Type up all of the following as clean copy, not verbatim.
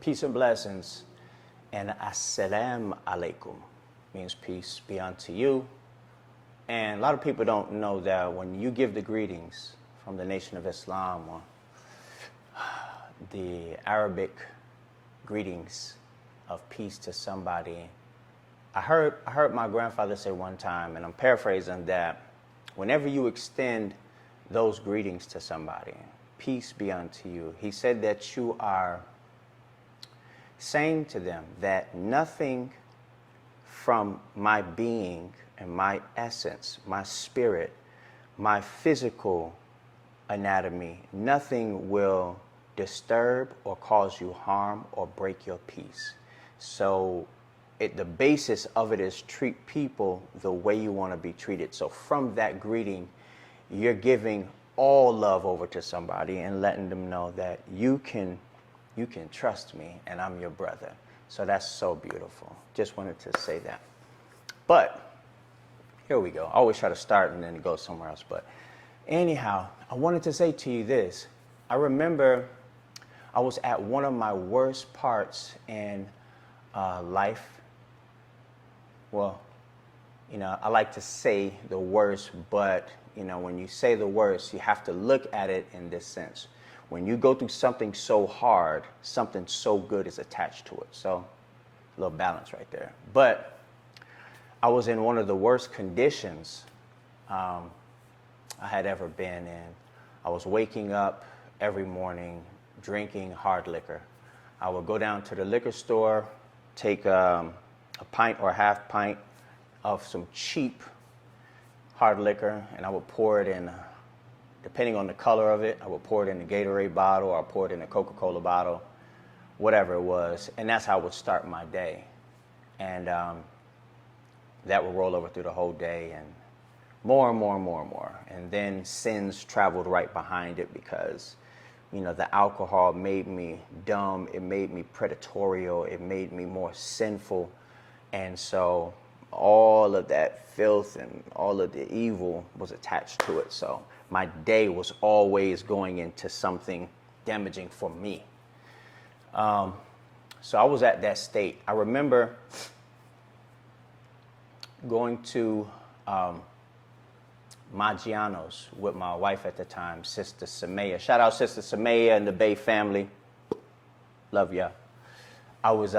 Peace and blessings. And Assalamu alaikum means peace be unto you. And a lot of people don't know that when you give the greetings from the Nation of Islam or the Arabic greetings of peace to somebody, I heard my grandfather say one time, and I'm paraphrasing, that whenever you extend those greetings to somebody, peace be unto you, he said that you are saying to them that nothing from my being and my essence, my spirit, my physical anatomy, nothing will disturb or cause you harm or break your peace. So the basis of it is treat people the way you want to be treated. So from that greeting, you're giving all love over to somebody and letting them know that you can trust me and I'm your brother. So that's so beautiful. Just wanted to say that. But here we go. I always try to start and then go somewhere else. But anyhow, I wanted to say to you this. I remember I was at one of my worst parts in life. Well, I like to say the worst, but, when you say the worst, you have to look at it in this sense. When you go through something so hard, something so good is attached to it. So, a little balance right there. But I was in one of the worst conditions I had ever been in. I was waking up every morning drinking hard liquor. I would go down to the liquor store, take a pint or a half pint of some cheap hard liquor, and I would pour it in, depending on the color of it, I would pour it in a Gatorade bottle or I pour it in a Coca-Cola bottle, whatever it was. And that's how I would start my day. And that would roll over through the whole day, and more and more and more and more. And then sins traveled right behind it because, the alcohol made me dumb. It made me predatorial. It made me more sinful. And so all of that filth and all of the evil was attached to it. So my day was always going into something damaging for me. So I was at that state. I remember going to Maggiano's with my wife at the time, Sister Samaya. Shout out Sister Samaya and the Bay family. Love ya. I was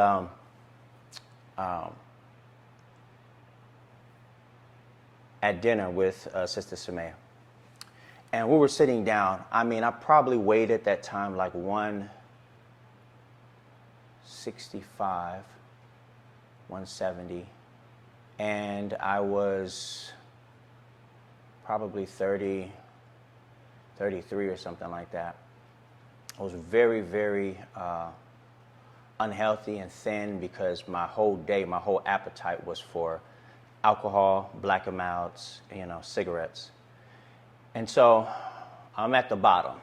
at dinner with Sister Samaya. And we were sitting down. I probably weighed at that time like 165, 170. And I was probably 30, 33 or something like that. I was very, very unhealthy and thin because my whole day, my whole appetite was for alcohol, Black and Milds, cigarettes. And so I'm at the bottom,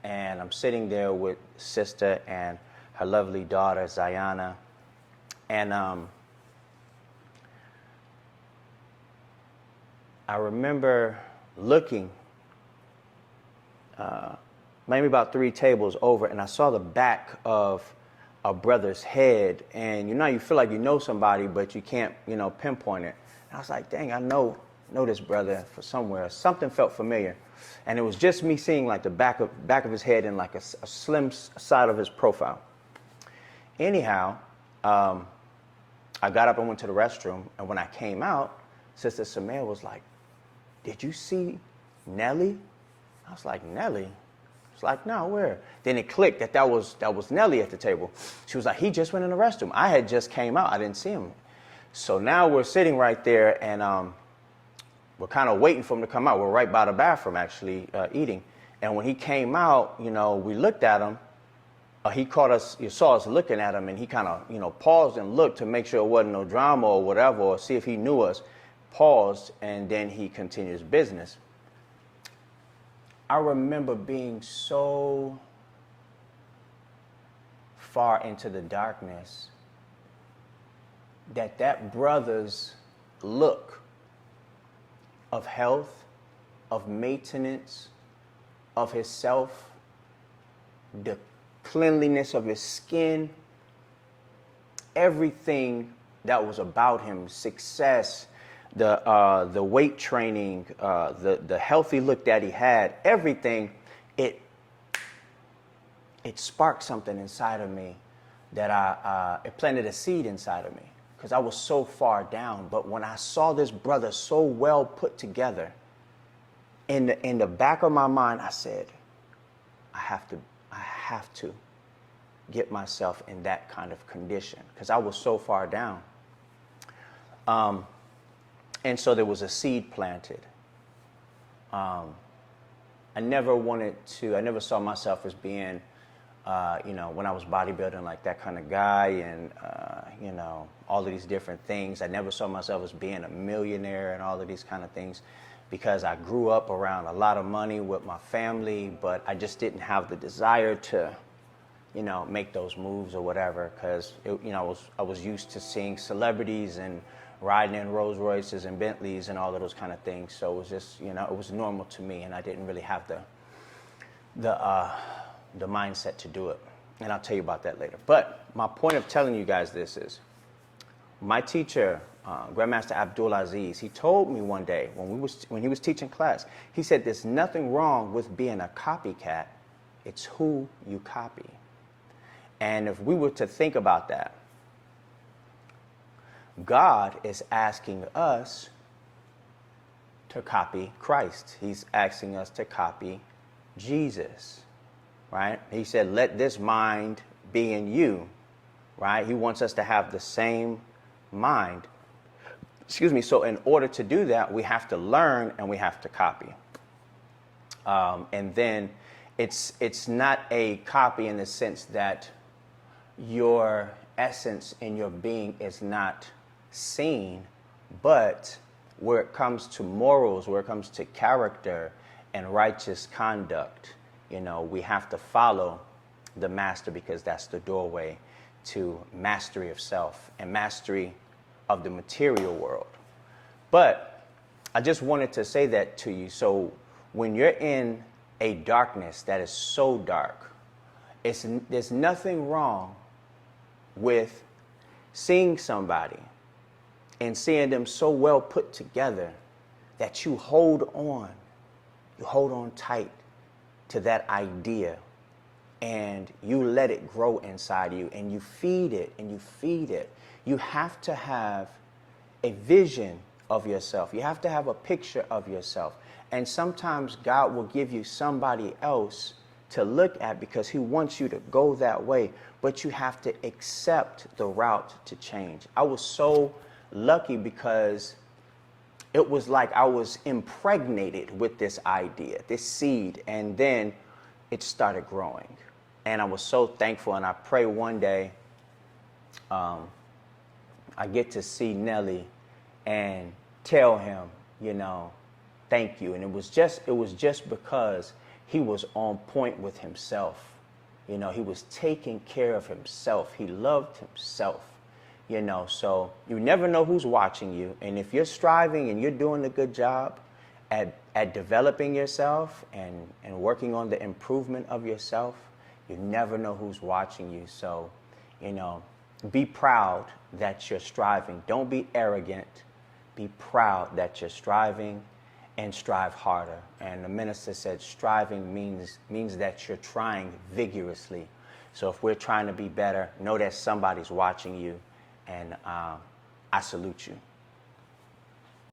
and I'm sitting there with Sister and her lovely daughter, Zayana. And I remember looking maybe about 3 tables over, and I saw the back of a brother's head. And you feel like you know somebody, but you can't, pinpoint it. And I was like, dang, I know this brother from somewhere. Something felt familiar. And it was just me seeing like the back of his head and like a slim side of his profile. Anyhow, I got up and went to the restroom. And when I came out, Sister Samaya was like, did you see Nelly? I was like, Nelly? It's like, no, where? Then it clicked that was Nelly at the table. She was like, he just went in the restroom. I had just came out. I didn't see him. So now we're sitting right there, and we're kind of waiting for him to come out. We're right by the bathroom, actually, eating. And when he came out, we looked at him. He saw us looking at him, and he kind of, paused and looked to make sure it wasn't no drama or whatever, or see if he knew us. Paused, and then he continued his business. I remember being so far into the darkness that brother's look of health, of maintenance, of his self, the cleanliness of his skin, everything that was about him, success, the weight training, the healthy look that he had, everything, it sparked something inside of me that it planted a seed inside of me because I was so far down. But when I saw this brother so well put together, in the back of my mind, I said, I have to get myself in that kind of condition because I was so far down. And so there was a seed planted. I never saw myself as being, when I was bodybuilding, like that kind of guy and, all of these different things. I never saw myself as being a millionaire and all of these kind of things because I grew up around a lot of money with my family, but I just didn't have the desire to, make those moves or whatever because, I was used to seeing celebrities and riding in Rolls Royces and Bentleys and all of those kind of things. So it was just, it was normal to me, and I didn't really have the mindset to do it. And I'll tell you about that later. But my point of telling you guys this is, my teacher, Grandmaster Abdul Aziz, he told me one day when he was teaching class, he said, there's nothing wrong with being a copycat. It's who you copy. And if we were to think about that, God is asking us to copy Christ. He's asking us to copy Jesus, right? He said, let this mind be in you, right? He wants us to have the same mind. So in order to do that, we have to learn and we have to copy. And then it's not a copy in the sense that your essence in your being is not seen, but where it comes to morals, where it comes to character and righteous conduct, we have to follow the master because that's the doorway to mastery of self and mastery of the material world. But I just wanted to say that to you. So when you're in a darkness that is so dark, there's nothing wrong with seeing somebody and seeing them so well put together that you hold on tight to that idea and you let it grow inside you and you feed it and you feed it. You have to have a vision of yourself. You have to have a picture of yourself. And sometimes God will give you somebody else to look at because he wants you to go that way, but you have to accept the route to change. I was so lucky because it was like I was impregnated with this idea, this seed, and then it started growing. And I was so thankful, and I pray one day I get to see Nelly and tell him, thank you. And it was just because he was on point with himself. He was taking care of himself. He loved himself. So you never know who's watching you. And if you're striving and you're doing a good job at developing yourself and working on the improvement of yourself, you never know who's watching you. So, be proud that you're striving. Don't be arrogant. Be proud that you're striving and strive harder. And the minister said striving means that you're trying vigorously. So if we're trying to be better, know that somebody's watching you. And I salute you.